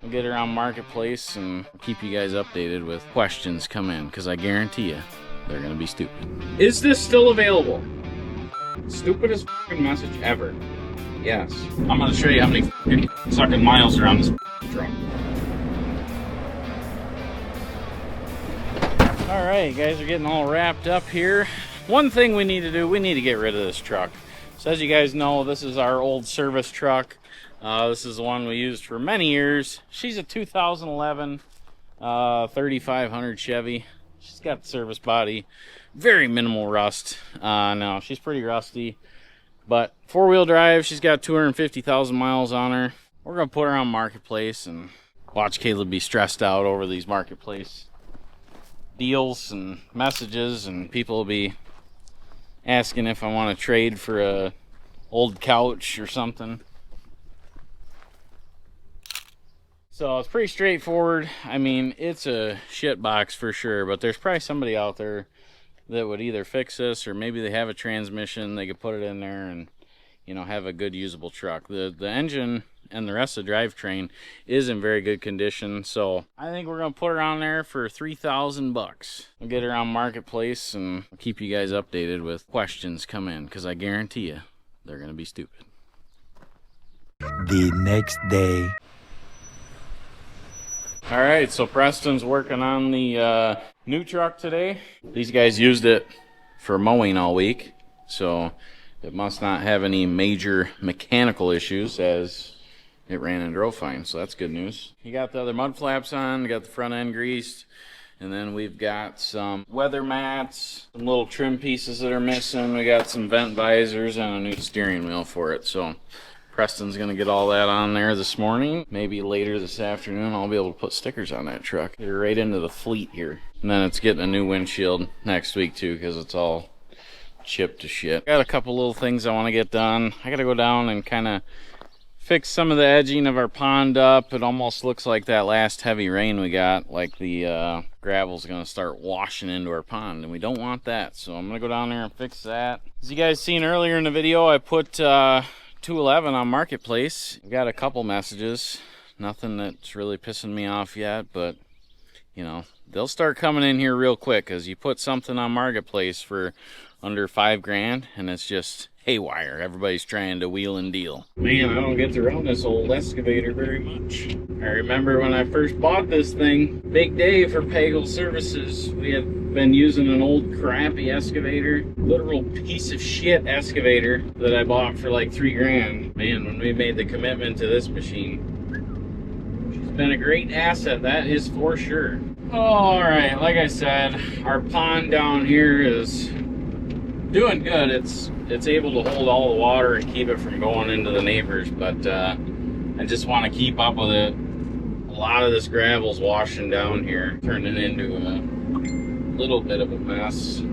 We'll get her on Marketplace and keep you guys updated with questions come in, because I guarantee you they're gonna be stupid. Is this still available? Stupidest fucking message ever. Yes. I'm gonna show you how many fucking sucking miles are on this truck. All right, guys are getting all wrapped up here. One thing we need to do, we need to get rid of this truck. So as you guys know, this is our old service truck. This is the one we used for many years. She's a 2011 3500 Chevy. She's got the service body, very minimal rust. No, she's pretty rusty, but four-wheel drive. She's got 250,000 miles on her. We're gonna put her on Marketplace and watch Kaleb be stressed out over these Marketplace deals and messages, and people will be asking if I want to trade for a old couch or something. So it's pretty straightforward. I mean, it's a shit box for sure, but there's probably somebody out there that would either fix this, or maybe they have a transmission, they could put it in there and, you know, have a good usable truck. The engine and the rest of the drivetrain is in very good condition, so I think we're gonna put her on there for 3,000 bucks. We'll get her on Marketplace and keep you guys updated with questions come in, because I guarantee you they're gonna be stupid. The next day. All right, so Preston's working on the new truck today. These guys used it for mowing all week, so it must not have any major mechanical issues, as it ran and drove fine, so that's good news. You got the other mud flaps on, got the front end greased, and then we've got some weather mats, some little trim pieces that are missing. We got some vent visors and a new steering wheel for it, so Preston's gonna get all that on there this morning. Maybe later this afternoon I'll be able to put stickers on that truck. Get her right into the fleet here. And then it's getting a new windshield next week too, because it's all chipped to shit. Got a couple little things I want to get done. I gotta go down and kind of fix some of the edging of our pond up. It almost looks like that last heavy rain we got, like the gravel's gonna start washing into our pond, and we don't want that. So I'm gonna go down there and fix that. As you guys seen earlier in the video, I put 211 on Marketplace. I've got a couple messages, nothing that's really pissing me off yet, but you know, they'll start coming in here real quick, as you put something on Marketplace for under $5,000 and it's just haywire. Everybody's trying to wheel and deal. Man, I don't get to run this old excavator very much. I remember when I first bought this thing, big day for Pagel services. We had been using an old crappy excavator, literal piece of shit excavator that I bought for like $3,000. Man, when we made the commitment to this machine, she's been a great asset, that is for sure. All right, like I said, our pond down here is doing good. It's able to hold all the water and keep it from going into the neighbors, but I just want to keep up with it. A lot of this gravel's washing down here, turning into a little bit of a mess.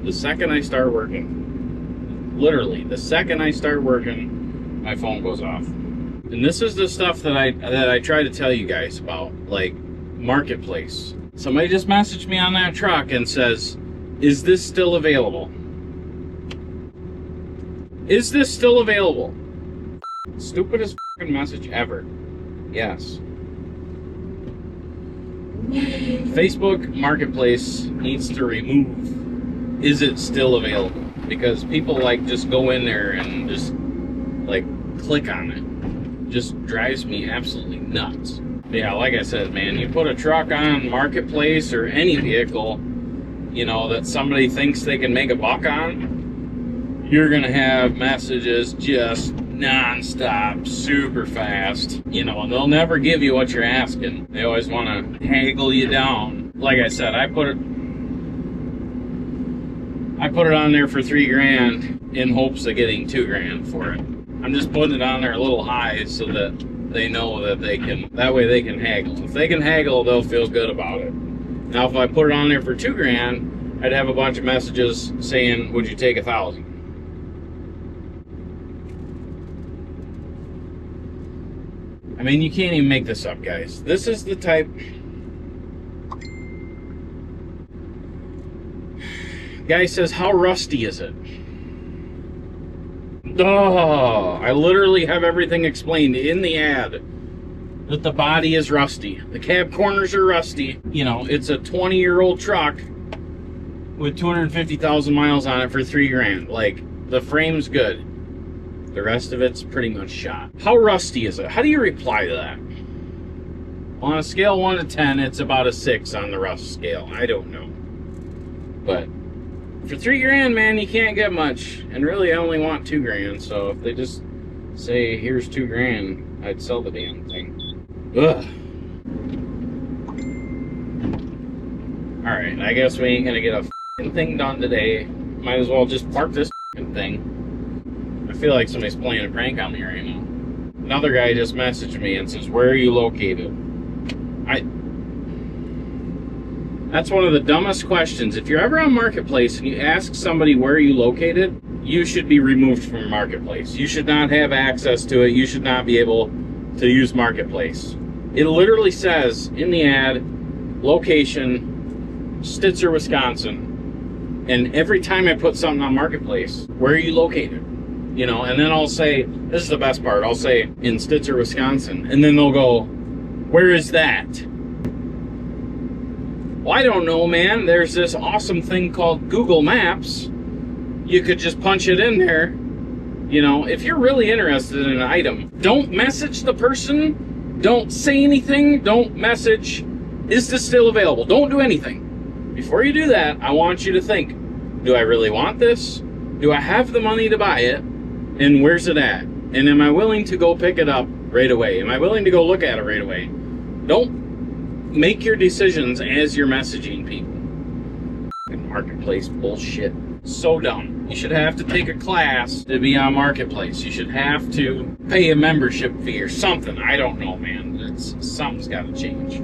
The second I start working, literally the second I start working, my phone goes off. And this is the stuff that I try to tell you guys about, like Marketplace. Somebody just messaged me on that truck and says, is this still available? Is this still available? Stupidest fucking message ever. Yes. Facebook Marketplace needs to remove, is it still available? Because people like just go in there and just like click on it. Just drives me absolutely nuts. Yeah, like I said, man, you put a truck on Marketplace or any vehicle, you know, that somebody thinks they can make a buck on, you're gonna have messages just non-stop, super fast, you know, and they'll never give you what you're asking. They always want to haggle you down. Like I said, I put it on there for $3,000 in hopes of getting $2,000 for it. I'm just putting it on there a little high so that they know that they can, that way they can haggle. If they can haggle, they'll feel good about it. Now, if I put it on there for $2,000, I'd have a bunch of messages saying, would you take 1,000? I mean, you can't even make this up, guys. This is the type... Guy says, how rusty is it? Oh, I literally have everything explained in the ad. that the body is rusty. The cab corners are rusty. You know, it's a 20-year-old truck with 250,000 miles on it for $3,000. Like, the frame's good. The rest of it's pretty much shot. How rusty is it? How do you reply to that? On a scale 1 to 10, it's about a 6 on the rust scale. I don't know. But for $3,000, man, you can't get much. And really, I only want $2,000. So if they just say, here's $2,000, I'd sell the damn thing. Ugh. Alright, I guess we ain't gonna get a f***ing thing done today. Might as well just park this f***ing thing. I feel like somebody's playing a prank on me right now. Another guy just messaged me and says, where are you located? That's one of the dumbest questions. If you're ever on Marketplace and you ask somebody where are you located, you should be removed from Marketplace. You should not have access to it. You should not be able to use Marketplace. It literally says in the ad, location, Stitzer, Wisconsin. And every time I put something on Marketplace, where are you located? You know, and then I'll say, this is the best part, I'll say in Stitzer, Wisconsin. And then they'll go, where is that? Well, I don't know, man. There's this awesome thing called Google Maps. You could just punch it in there. You know, if you're really interested in an item, don't message the person. Don't say anything. Don't message, is this still available? Don't do anything. Before you do that, I want you to think, do I really want this? Do I have the money to buy it? And where's it at? And am I willing to go pick it up right away? Am I willing to go look at it right away? Don't make your decisions as you're messaging people. Marketplace bullshit. So dumb. You should have to take a class to be on Marketplace. You should have to pay a membership fee or something. I don't know, man. Something's got to change.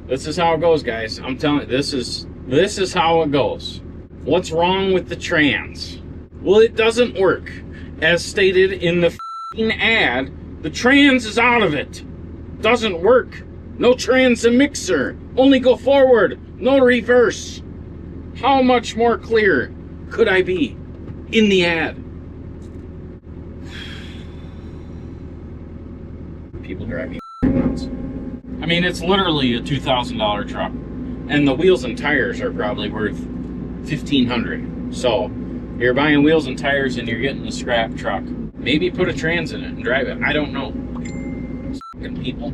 This is how it goes, guys. I'm telling you, this is how it goes. What's wrong with the trans? Well, it doesn't work. As stated in the f***ing ad, the trans is out of it. Doesn't work. No trans in mixer. Only go forward, no reverse. How much more clear could I be in the ad? People drive me nuts. I mean, it's literally a $2,000 truck. And the wheels and tires are probably worth $1,500. So you're buying wheels and tires and you're getting a scrap truck. Maybe put a trans in it and drive it. I don't know. Fucking people.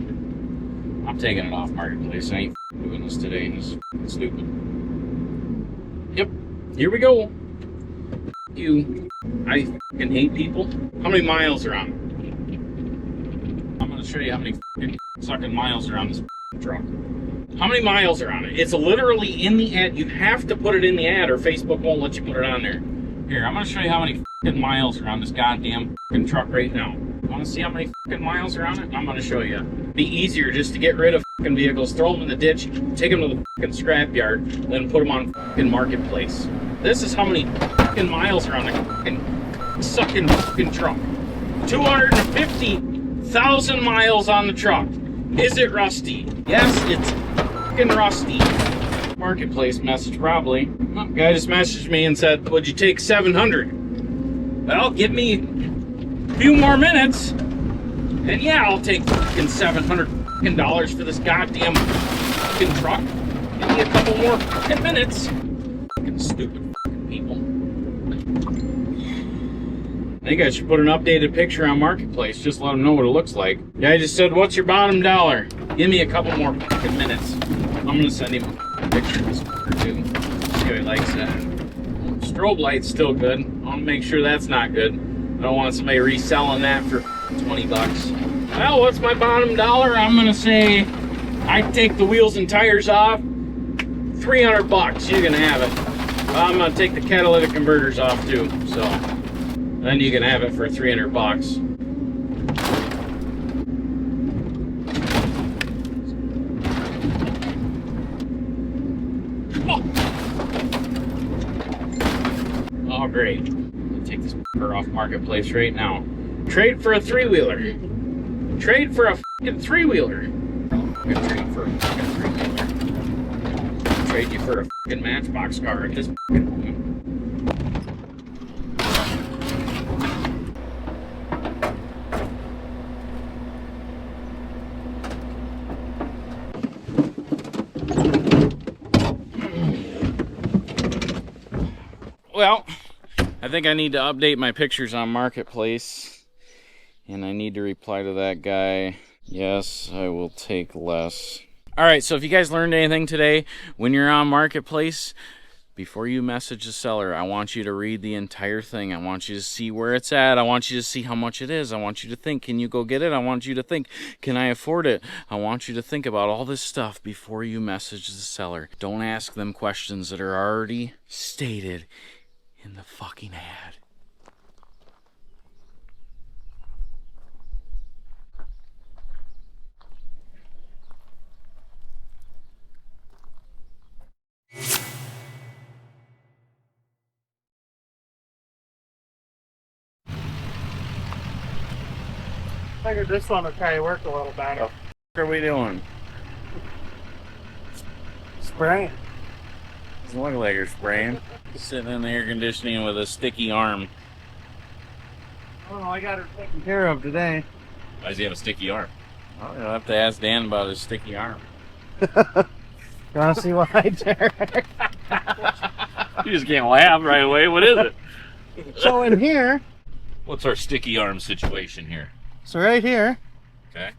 I'm taking it off Marketplace. I ain't doing this today. This is stupid. Yep. Here we go. You. I fucking hate people. How many miles are on it? I'm gonna show you how many fucking miles are on this truck. How many miles are on it? It's literally in the ad. You have to put it in the ad or Facebook won't let you put it on there. Here, I'm going to show you how many miles are on this goddamn truck right now. Want to see how many miles are on it? I'm going to show you. It'd be easier just to get rid of vehicles, throw them in the ditch, take them to the scrapyard, then put them on Marketplace. This is how many miles are on the sucking truck. 250,000 miles on the truck. Is it rusty? Yes, it's rusty. Marketplace message probably. Oh, guy just messaged me and said, would you take 700? Well, give me a few more minutes and yeah, I'll take $700 for this goddamn truck. Give me a couple more minutes. Stupid people. I think I should put an updated picture on Marketplace. Just let them know what it looks like. Guy just said, what's your bottom dollar? Give me a couple more minutes. I'm going to send him a picture of this too. See how he likes that. Strobe light's still good. I want to make sure that's not good. I don't want somebody reselling that for 20 bucks. Well, what's my bottom dollar? I'm going to say I'd take the wheels and tires off. 300 bucks. You can have it. Well, I'm going to take the catalytic converters off too. So then you can have it for 300 bucks. Oh, great. I'll take this off Marketplace right now. Trade for a three-wheeler. Trade for a fucking three-wheeler. Trade for a fucking three-wheeler. trade you for a fucking Matchbox car at this fucking moment. Well, I think I need to update my pictures on Marketplace, and I need to reply to that guy. Yes, I will take less. All right, so if you guys learned anything today, when you're on Marketplace, before you message the seller, I want you to read the entire thing. I want you to see where it's at. I want you to see how much it is. I want you to think, can you go get it? I want you to think, can I afford it? I want you to think about all this stuff before you message the seller. Don't ask them questions that are already stated in the fucking ad. Figured this one would probably work a little better. What are we doing? Spraying. Doesn't look like you're spraying. Sitting in the air conditioning with a sticky arm. Oh, I got her taken care of today. Why does he have a sticky arm? Well, you'll have to ask Dan about his sticky arm. You want to see why, Derek? You just can't laugh right away. What is it? So in here, What's our sticky arm situation here? so right here, Okay.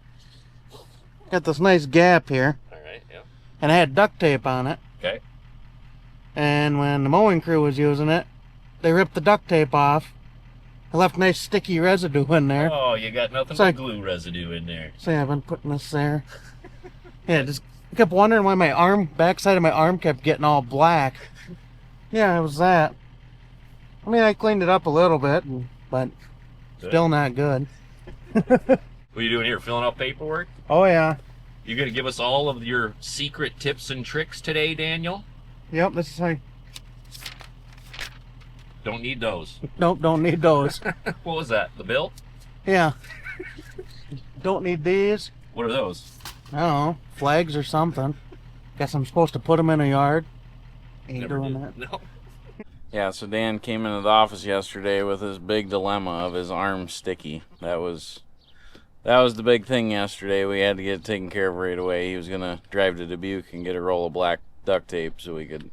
got this nice gap here, All right. Yeah. and I had duct tape on it. Okay. And when the mowing crew was using it, they ripped the duct tape off. I left nice sticky residue in there. Oh, you got nothing So but I- glue residue in there. So yeah, I've been putting this there. Yeah, just I kept wondering why my arm, backside of my arm kept getting all black. Yeah, it was that. I mean, I cleaned it up a little bit, but Good. still not good. What are you doing here? Filling out paperwork? Oh yeah. You gonna give us all of your secret tips and tricks today, Daniel? Yep, this is how. Don't need those. Nope, don't need those. What was that? The bill? Yeah. Don't need these. What are those? I don't know, flags or something. Guess I'm supposed to put them in a yard. Ain't Never doing did. that. No. Yeah, so Dan came into the office yesterday with his big dilemma of his arm sticky. That was the big thing yesterday. We had to get it taken care of right away. He was gonna drive to Dubuque and get a roll of black duct tape so we could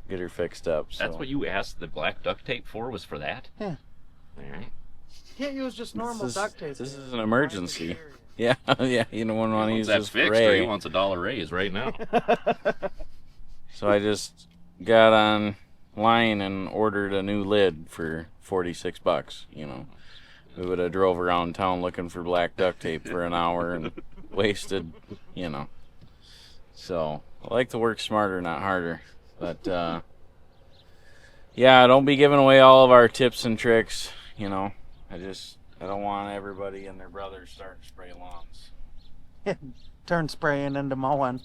get her fixed up. So. That's what you asked the black duct tape for, was for that? Yeah. All right. Can't use just normal duct tape. This is an emergency. Yeah, yeah. You don't want to use That's this fixed, or spray. he wants $1 raise right now. So I just got online and ordered a new lid for $46. You know, we would have drove around town looking for black duct tape for an hour and wasted, you know. So I like to work smarter, not harder. But yeah, don't be giving away all of our tips and tricks. You know, I don't want everybody and their brothers starting to spray lawns. Turn spraying into mowing.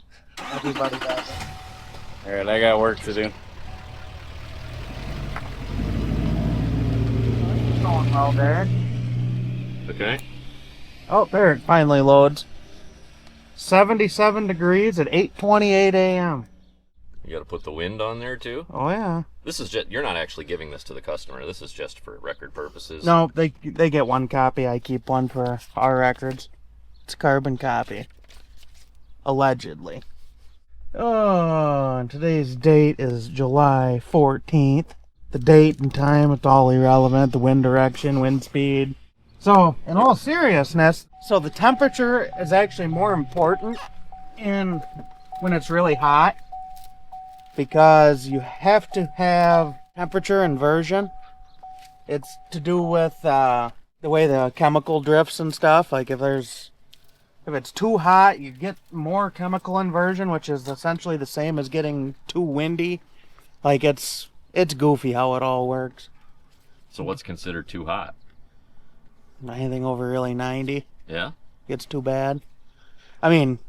Everybody does it. All right, I got work to do. Going well, Derek. Okay. Oh, there it finally loads. 77 degrees at 8:28 a.m. You got to put the wind on there too? Oh yeah. This is just, you're not actually giving this to the customer. This is just for record purposes. No, they get one copy. I keep one for our records. It's a carbon copy. Allegedly. Oh, and today's date is July 14th. The date and time, it's all irrelevant. The wind direction, wind speed. So, in all seriousness, so the temperature is actually more important when it's really hot, because you have to have temperature inversion. It's to do with the way the chemical drifts and stuff. Like if it's too hot, you get more chemical inversion, which is essentially the same as getting too windy. Like it's goofy how it all works. So what's considered too hot? Anything over really 90 Yeah? gets too bad. I mean,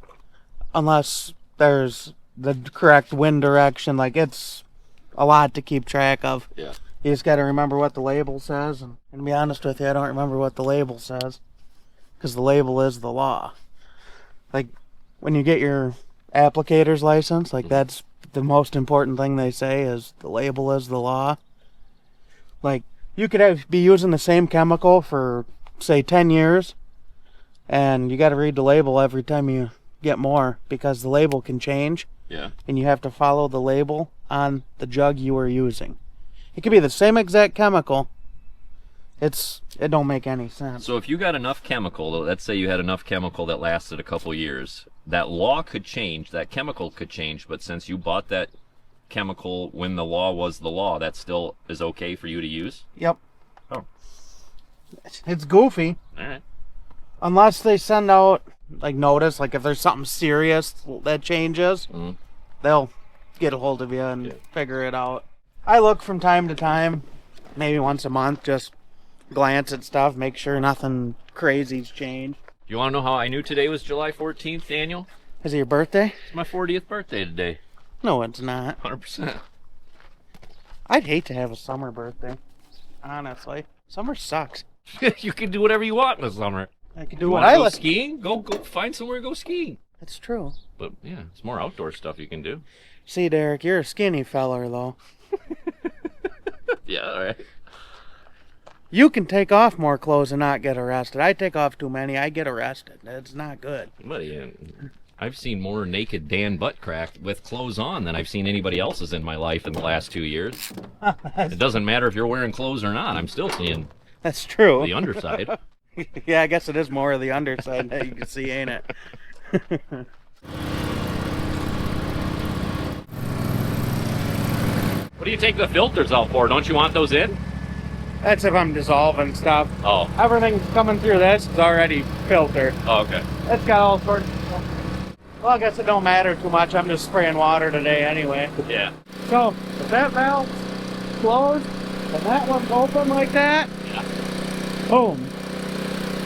unless there's the correct wind direction, like it's a lot to keep track of. Yeah. You just got to remember what the label says, and to be honest with you, I don't remember what the label says, because the label is the law. Like when you get your applicator's license, like that's the most important thing they say is the label is the law. Like, you could be using the same chemical for, say, 10 years, and you got to read the label every time you get more, because the label can change. Yeah. And you have to follow the label on the jug you are using. It could be the same exact chemical. It don't make any sense. So if you got enough chemical, let's say you had enough chemical that lasted a couple years, that law could change, that chemical could change, but since you bought that chemical when the law was the law, that still is okay for you to use? Yep. Oh. It's goofy. All right. Unless they send out, like, notice, like if there's something serious that changes, they'll get a hold of you and figure it out. I look from time to time, maybe once a month, just glance at stuff, make sure nothing crazy's changed. You want to know how I knew today was July 14th, Daniel? Is it your birthday? It's my 40th birthday today. No, it's not. 100%. I'd hate to have a summer birthday, honestly. Summer sucks. You can do whatever you want in the summer. I can do You what want I to go like. skiing? Go find somewhere to go skiing. That's true. But yeah, it's more outdoor stuff you can do. See, Derek, you're a skinny feller, though. Yeah, all right. You can take off more clothes and not get arrested. I take off too many, I get arrested. It's not good. But yeah, I've seen more naked Dan butt crack with clothes on than I've seen anybody else's in my life in the last 2 years. It doesn't matter if you're wearing clothes or not. I'm still seeing That's true. the underside. Yeah, I guess it is more of the underside that you can see, ain't it? What do you take the filters out for? Don't you want those in? That's if I'm dissolving stuff. Oh. Everything coming through this is already filtered. Oh, okay. It's got all sorts of stuff. Well, I guess it don't matter too much. I'm just spraying water today anyway. Yeah. So, if that valve's closed and that one's open like that, boom.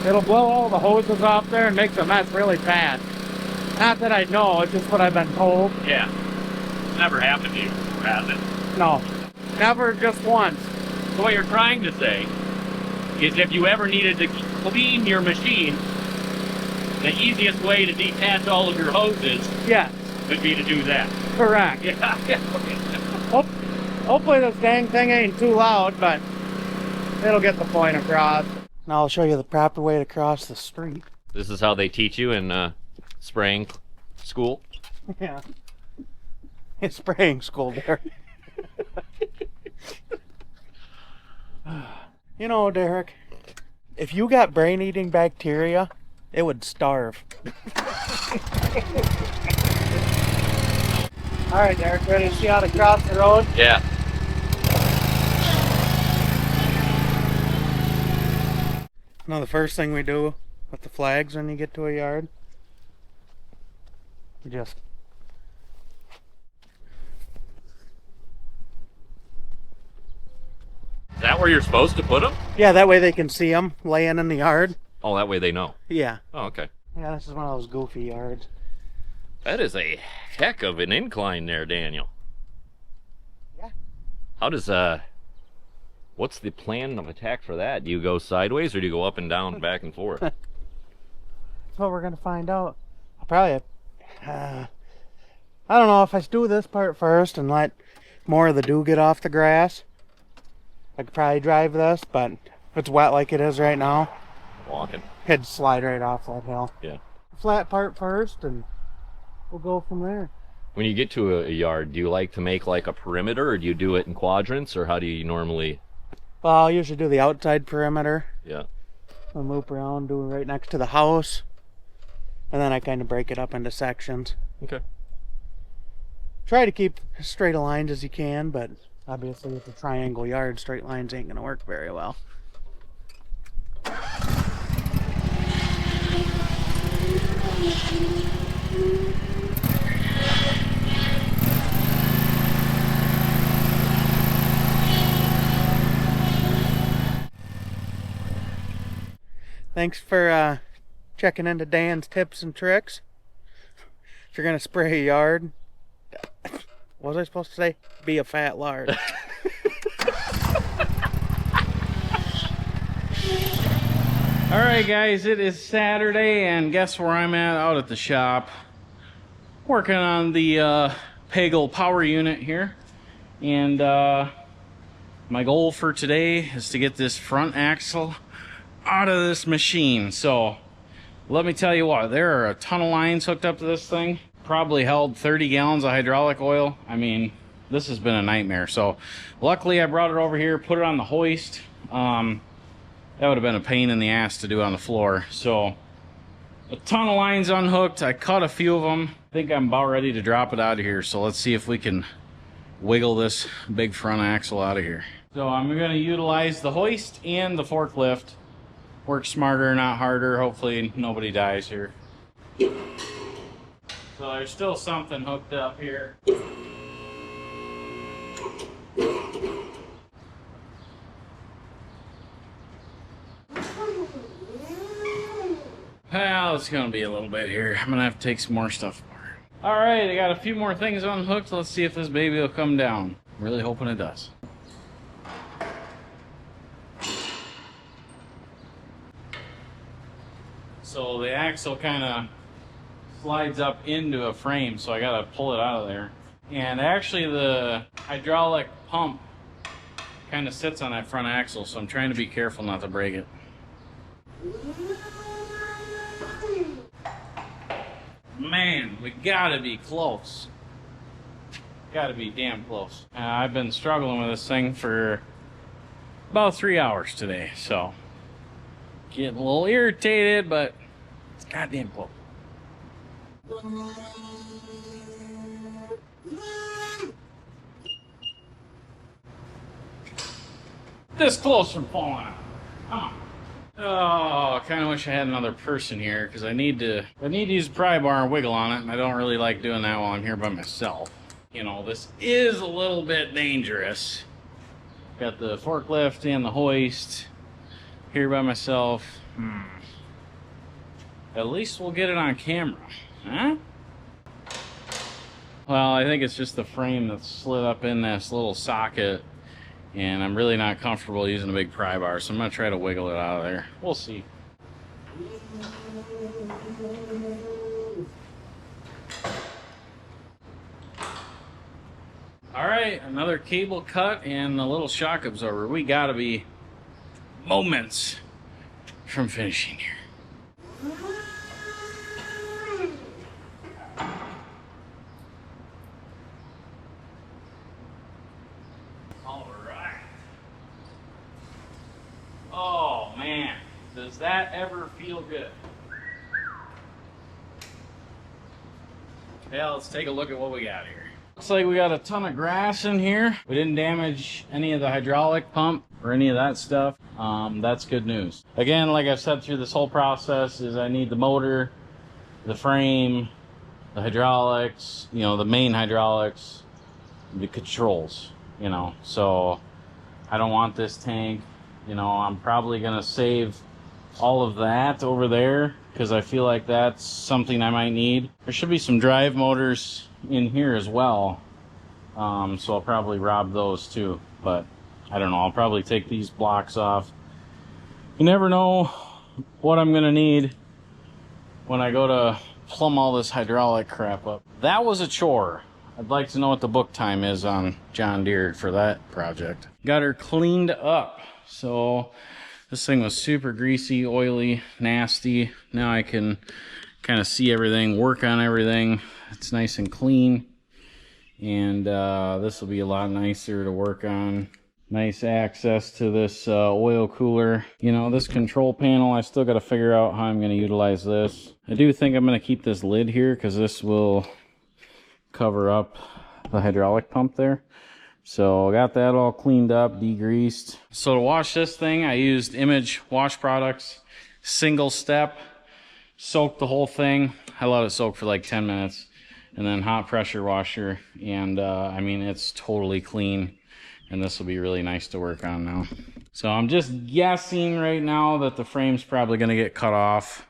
It'll blow all the hoses off there and make the mess really fast. Not that I know, it's just what I've been told. Yeah. It's never happened to you, has it? No, never, just once. So what you're trying to say is if you ever needed to clean your machine, the easiest way to detach all of your hoses Yes, would be to do that. correct. Yeah. Hopefully this dang thing ain't too loud, but it'll get the point across. Now I'll show you the proper way to cross the street. This is how they teach you in spraying school. Yeah. It's spraying school there. You know, Derek, if you got brain-eating bacteria, it would starve. All right, Derek, ready to see how to cross the road? Yeah. Now, the first thing we do with the flags when you get to a yard, you just Is that where you're supposed to put them? yeah, that way they can see them laying in the yard. Oh, that way they know. Yeah. Oh, okay. Yeah, this is one of those goofy yards. That is a heck of an incline there, Daniel. Yeah. How does, what's the plan of attack for that? Do you go sideways or do you go up and down, back and forth? That's what we're gonna find out. I'll probably, I don't know if I do this part first and let more of the dew get off the grass. I could probably drive this, but if it's wet like it is right now, Walking. it'd slide right off that hill. Yeah. Flat part first, and we'll go from there. When you get to a yard, do you like to make like a perimeter or do you do it in quadrants or how do you normally? Well, I'll usually do the outside perimeter. Yeah. I'll loop around, do it right next to the house, and then I kind of break it up into sections. Okay. Try to keep as straight a lines as you can, but obviously with a triangle yard, straight lines ain't gonna work very well. Thanks for checking into Dan's tips and tricks. If you're gonna spray a yard, what was I supposed to say? Be a fat lard. All right, guys, it is Saturday, and guess where I'm at? Out at the shop, working on the Pagel power unit here. And my goal for today is to get this front axle out of this machine. So let me tell you what, there are a ton of lines hooked up to this thing. Probably held 30 gallons of hydraulic oil. I mean, this has been a nightmare. So luckily I brought it over here, put it on the hoist. That would have been a pain in the ass to do on the floor. So a ton of lines unhooked. I cut a few of them. I think I'm about ready to drop it out of here. So let's see if we can wiggle this big front axle out of here. So I'm going to utilize the hoist and the forklift. Work smarter, not harder. Hopefully nobody dies here. So there's still something hooked up here. Well, it's gonna be a little bit here. I'm gonna have to take some more stuff apart. All right, I got a few more things unhooked. Let's see if this baby will come down. I'm really hoping it does. So the axle kind of slides up into a frame, so I gotta pull it out of there. And actually the hydraulic pump kind of sits on that front axle, so I'm trying to be careful not to break it. Man, we gotta be close. Gotta be damn close. I've been struggling with this thing for about 3 hours today, so getting a little irritated, but it's goddamn close. This close from falling out. Come on. Oh, I kind of wish I had another person here because I need to use a pry bar and wiggle on it, and I don't really like doing that while I'm here by myself. You know, this is a little bit dangerous. Got the forklift and the hoist here by myself. At least we'll get it on camera, huh? Well, I think it's just the frame that's slid up in this little socket, and I'm really not comfortable using a big pry bar, so I'm gonna try to wiggle it out of there. We'll see. All right, another cable cut and a little shock absorber. We gotta be moments from finishing here. All right. Oh man, does that ever feel good? Yeah, let's take a look at what we got here. Looks like we got a ton of grass in here. We didn't damage any of the hydraulic pump or any of that stuff. That's good news. Again, like I've said through this whole process, is I need the motor, the frame, the hydraulics, you know, the main hydraulics, the controls, you know. So I don't want this tank, you know, I'm probably gonna save all of that over there because I feel like that's something I might need. There should be some drive motors in here as well, so I'll probably rob those too, but I don't know, I'll probably take these blocks off. You never know what I'm gonna need when I go to plumb all this hydraulic crap up. That was a chore. I'd like to know what the book time is on John Deere for that project. Got her cleaned up. So this thing was super greasy, oily, nasty. Now I can kind of see everything, work on everything. It's nice and clean. And this will be a lot nicer to work on. Nice access to this oil cooler. You know, this control panel, I still got to figure out how I'm going to utilize this. I do think I'm going to keep this lid here because this will cover up the hydraulic pump there. So I got that all cleaned up, degreased. So to wash this thing, I used Image wash products, single step, soaked the whole thing. I let it soak for like 10 minutes, and then hot pressure washer. And I mean, it's totally clean, and this will be really nice to work on now. So I'm just guessing right now that the frame's probably gonna get cut off,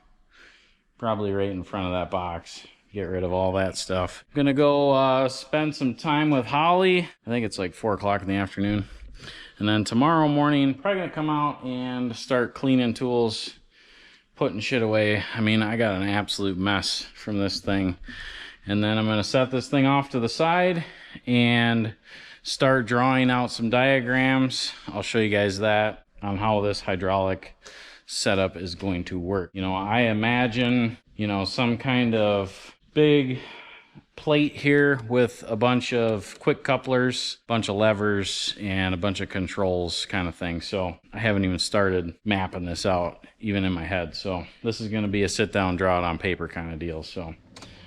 probably right in front of that box. Get rid of all that stuff. I'm gonna go spend some time with Holly. I think it's like 4 o'clock in the afternoon. And then tomorrow morning, probably gonna come out and start cleaning tools, putting shit away. I mean, I got an absolute mess from this thing. And then I'm going to set this thing off to the side and start drawing out some diagrams. I'll show you guys that on how this hydraulic setup is going to work. You know, I imagine, you know, some kind of big plate here with a bunch of quick couplers, a bunch of levers, and a bunch of controls kind of thing. So I haven't even started mapping this out even in my head. So this is going to be a sit down, draw it on paper kind of deal. So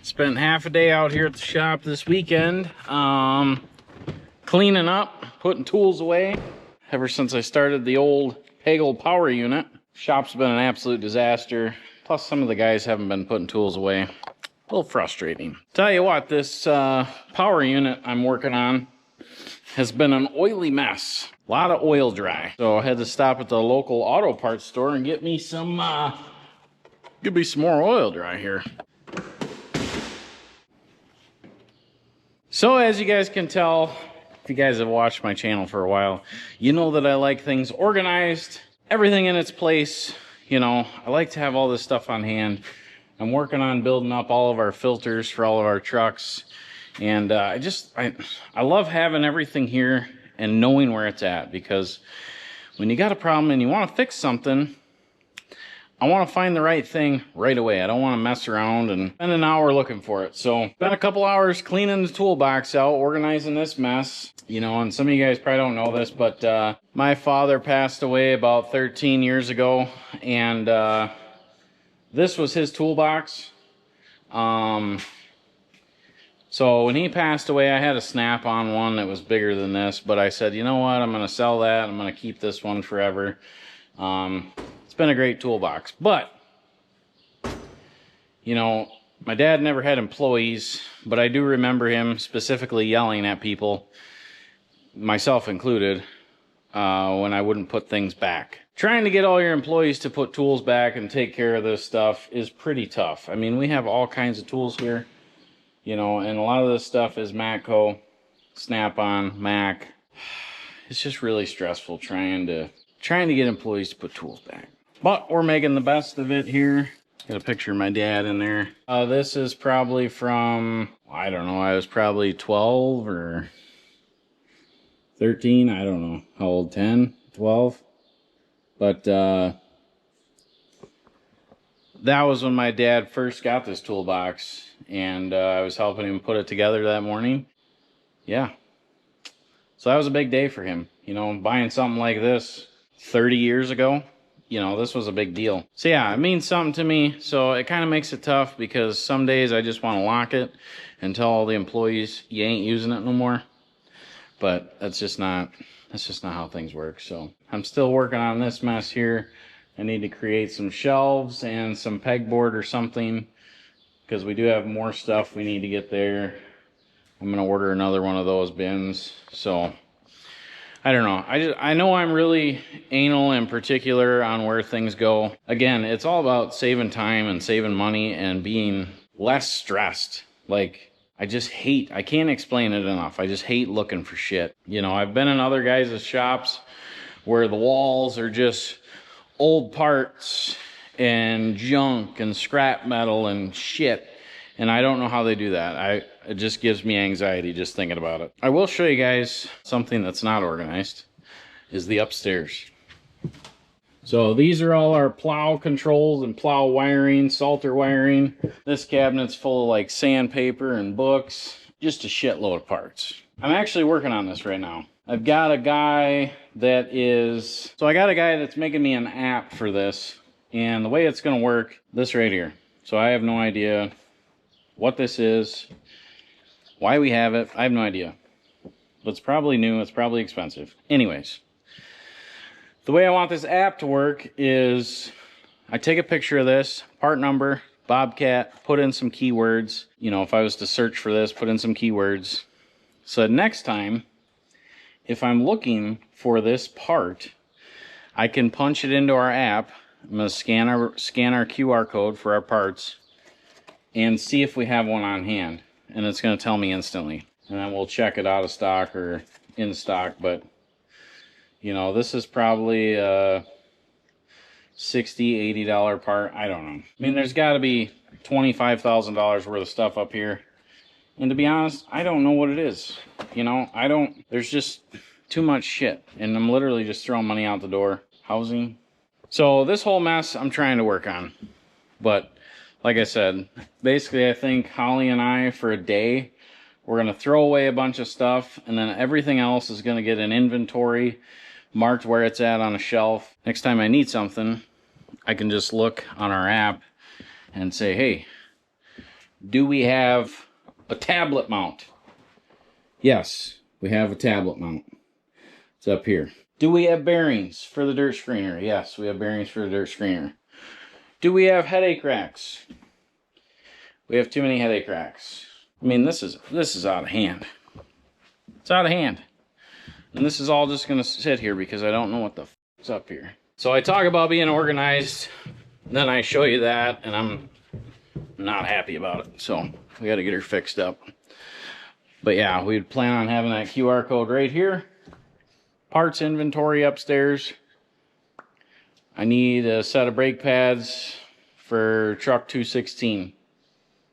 spent half a day out here at the shop this weekend, cleaning up, putting tools away. Ever since I started the old Pagel power unit, shop's been an absolute disaster. Plus some of the guys haven't been putting tools away. A little frustrating. Tell you what, this power unit I'm working on has been an oily mess. A lot of oil dry. So I had to stop at the local auto parts store and get me some more oil dry here. So as you guys can tell, if you guys have watched my channel for a while, you know that I like things organized, everything in its place. You know, I like to have all this stuff on hand. I'm working on building up all of our filters for all of our trucks. And I love having everything here and knowing where it's at, because when you got a problem and you want to fix something, I want to find the right thing right away. I don't want to mess around and spend an hour looking for it. So spent a couple hours cleaning the toolbox out, organizing this mess. You know, and some of you guys probably don't know this, but my father passed away about 13 years ago, and this was his toolbox. So when he passed away, I had a Snap-on one that was bigger than this, but I said, you know what, I'm going to sell that. I'm going to keep this one forever. It's been a great toolbox, but, you know, my dad never had employees, but I do remember him specifically yelling at people, myself included, when I wouldn't put things back. Trying to get all your employees to put tools back and take care of this stuff is pretty tough. I mean, we have all kinds of tools here, you know, and a lot of this stuff is Matco, Snap-on, Mac. It's just really stressful trying to get employees to put tools back. But we're making the best of it here. Got a picture of my dad in there. This is probably from, I don't know, I was probably 12 or 13. I don't know how old, 10, 12. But that was when my dad first got this toolbox, and I was helping him put it together that morning. Yeah. So that was a big day for him. You know, buying something like this 30 years ago, you know, this was a big deal. So yeah, it means something to me. So it kind of makes it tough, because some days I just want to lock it and tell all the employees you ain't using it no more. But that's just not how things work. So I'm still working on this mess here. I need to create some shelves and some pegboard or something, because we do have more stuff we need to get there. I'm going to order another one of those bins. So I don't know. I know I'm really anal and particular on where things go. Again, it's all about saving time and saving money and being less stressed. Like, I can't explain it enough. I just hate looking for shit. You know, I've been in other guys' shops where the walls are just old parts and junk and scrap metal and shit. And I don't know how they do that. It just gives me anxiety just thinking about it. I will show you guys something that's not organized, is the upstairs. So these are all our plow controls and plow wiring, salter wiring. This cabinet's full of like sandpaper and books, just a shitload of parts. I'm actually working on this right now. I've got a guy that's making me an app for this. And the way it's gonna work, this right here. So I have no idea what this is, why we have it, I have no idea. But it's probably new, it's probably expensive. Anyways. The way I want this app to work is I take a picture of this, part number, Bobcat, put in some keywords. You know, if I was to search for this, put in some keywords. So next time, if I'm looking for this part, I can punch it into our app. I'm going to scan our QR code for our parts and see if we have one on hand. And it's going to tell me instantly. And then we'll check it out of stock or in stock, but you know, this is probably a $60, $80 part. I don't know. I mean, there's got to be $25,000 worth of stuff up here. And to be honest, I don't know what it is. You know, there's just too much shit. And I'm literally just throwing money out the door. Housing. So this whole mess I'm trying to work on. But like I said, basically I think Holly and I, for a day, we're going to throw away a bunch of stuff. And then everything else is going to get an inventory marked where it's at on a shelf. Next time I need something, I can just look on our app and say, hey, do we have a tablet mount? Yes, we have a tablet mount. It's up here. Do we have bearings for the dirt screener? Yes, we have bearings for the dirt screener. Do we have headache racks? We have too many headache racks. I mean, this is out of hand. It's out of hand. And this is all just going to sit here because I don't know what the f***'s up here. So I talk about being organized, then I show you that, and I'm not happy about it. So we got to get her fixed up. But yeah, we'd plan on having that QR code right here. Parts inventory upstairs. I need a set of brake pads for truck 216.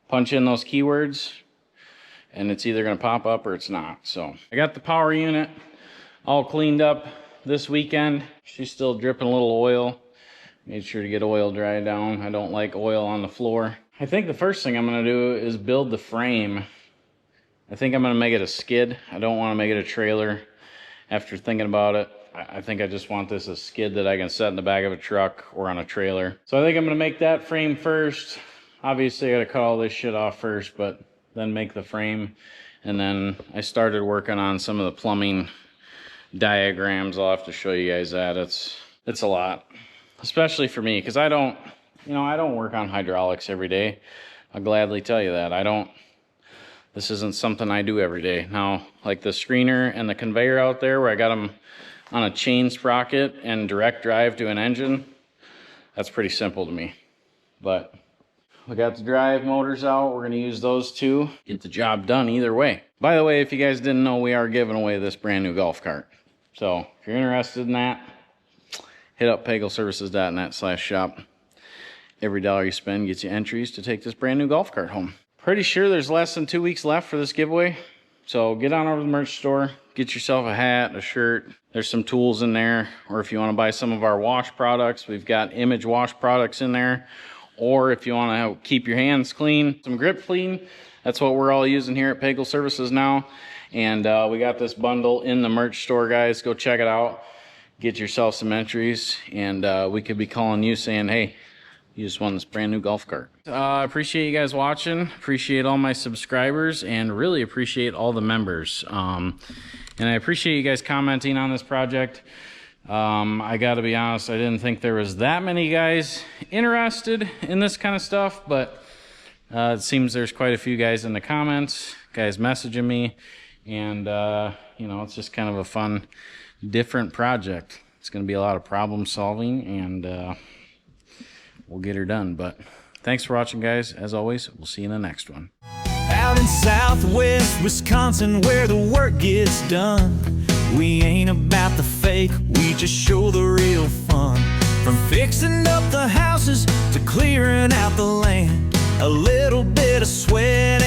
Punch in those keywords and it's either going to pop up or it's not. So I got the power unit all cleaned up this weekend. She's still dripping a little oil. Made sure to get oil dried down. I don't like oil on the floor. I think the first thing I'm going to do is build the frame. I think I'm going to make it a skid. I don't want to make it a trailer. After thinking about it, I think I just want this a skid that I can set in the back of a truck or on a trailer. So I think I'm going to make that frame first. Obviously, I got to cut all this shit off first, but then make the frame. And then I started working on some of the plumbing diagrams. I'll have to show you guys that. It's a lot, especially for me, because I don't work on hydraulics every day. I'll gladly tell you that. This isn't something I do every day. Now, like the screener and the conveyor out there where I got them on a chain sprocket and direct drive to an engine, that's pretty simple to me. But we got the drive motors out. We're going to use those two. Get the job done either way. By the way, if you guys didn't know, we are giving away this brand new golf cart. So if you're interested in that, hit up pagelservices.net/shop. Every dollar you spend gets you entries to take this brand new golf cart home. Pretty sure there's less than 2 weeks left for this giveaway. So get on over to the merch store, get yourself a hat, a shirt. There's some tools in there. Or if you want to buy some of our wash products, we've got image wash products in there. Or if you want to keep your hands clean, some grip clean, that's what we're all using here at Pagel Services now. And we got this bundle in the merch store, guys. Go check it out. Get yourself some entries. And we could be calling you saying, hey, you just won this brand new golf cart. Appreciate you guys watching. Appreciate all my subscribers and really appreciate all the members. And I appreciate you guys commenting on this project. I gotta be honest, I didn't think there was that many guys interested in this kind of stuff, but it seems there's quite a few guys in the comments, guys messaging me, and you know, it's just kind of a fun, different project. It's gonna be a lot of problem solving, and we'll get her done. But thanks for watching, guys. As always, we'll see you in the next one. Out in southwest Wisconsin where the work gets done, we ain't about the fake, we just show the real fun. From fixing up the houses to clearing out the land, a little bit of sweat